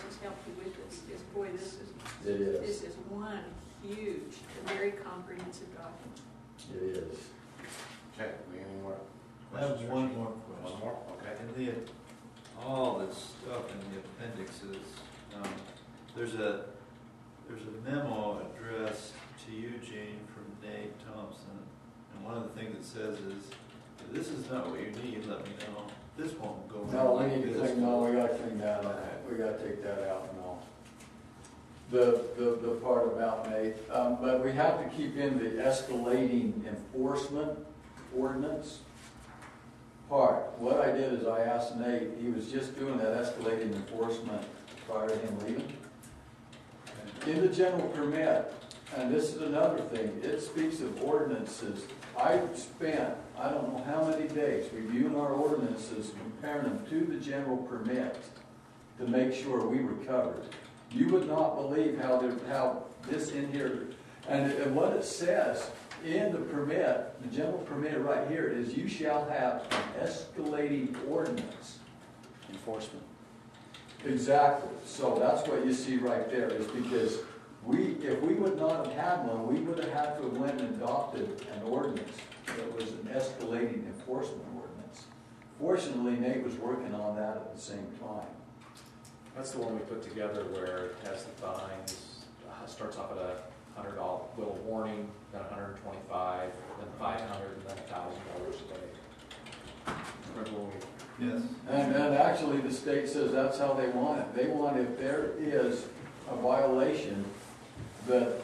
has helped you with this, is, boy, this is one huge, very comprehensive document. It is. Okay, we any more? I have one more question. One more, okay. In all this stuff in the appendixes, there's a memo addressed to Eugene from Nate Thompson, and one of the things it says is, if this is not what you need, let me know. This won't go. No, we need to clean, no, we gotta clean that up. We gotta take that out, no. The part about Nate, but we have to keep in the escalating enforcement ordinance part. What I did is I asked Nate, he was just doing that escalating enforcement prior to him leaving. In the general permit, and this is another thing, it speaks of ordinances. I spent, I don't know how many days reviewing our ordinances, comparing them to the general permit to make sure we were covered. You would not believe how this in here, and what it says in the permit, the general permit right here is you shall have an escalating ordinance. Enforcement. Exactly. So that's what you see right there, is because if we would not have had one, we would have had to have went and adopted an ordinance that was an escalating enforcement ordinance. Fortunately, Nate was working on that at the same time. That's the one we put together where it has the fines, starts off at a $100 little warning, then $125, then $500, and then $1,000 a day. Remember when we? Yes. And actually the state says that's how they want it. They want, if there is a violation, that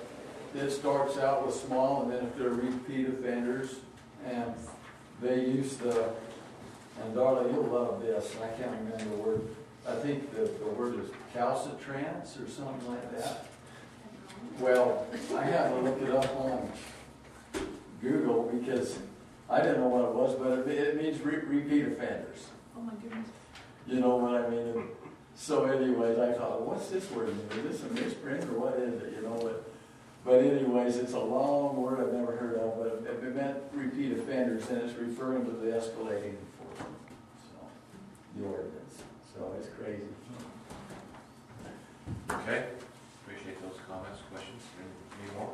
it starts out with small, and then if they're repeat offenders, and they use and Darla, you'll love this, I can't remember the word, I think the word is calcitrance or something like that. Well, I had to look it up on Google because I didn't know what it was, but it means repeat offenders. Oh my goodness. You know what I mean? So anyways, I thought, what's this word? Is this a misprint or what is it? You know, but anyways, it's a long word I've never heard of, but it meant repeat offenders, and it's referring to the escalating enforcement. So, the ordinance. So it's crazy. Okay, appreciate those comments, questions. Any more?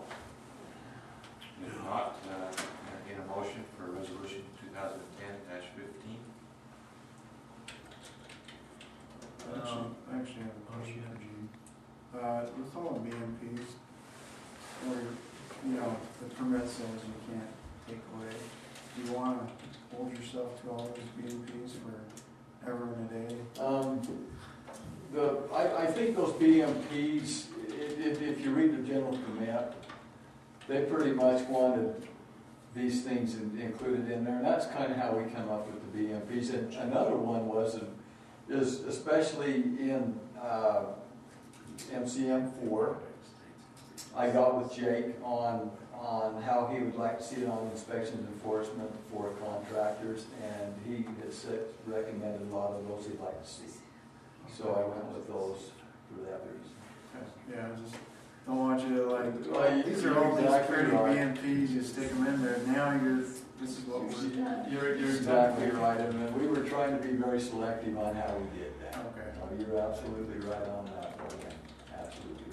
If not, entertain a motion for resolution 2010-15. I actually have a question for Gene. With all the BMPs, where, you know, the permit says you can't take away, do you want to hold yourself to all those BMPs for ever and a day? I think those BMPs, if you read the general permit, they pretty much wanted these things included in there, and that's kind of how we come up with the BMPs. And another one is especially in MCM4, I got with Jake on how he would like to see it on inspections enforcement for contractors, and he has recommended a lot of those he'd like to see. So I went with those for that reason. Yeah, I just don't want you to like these are all these pretty BMPs, you stick them in there, now this is what You're exactly right, and we were trying to be very selective on how we did that. Okay. You're absolutely right on that, Logan. Absolutely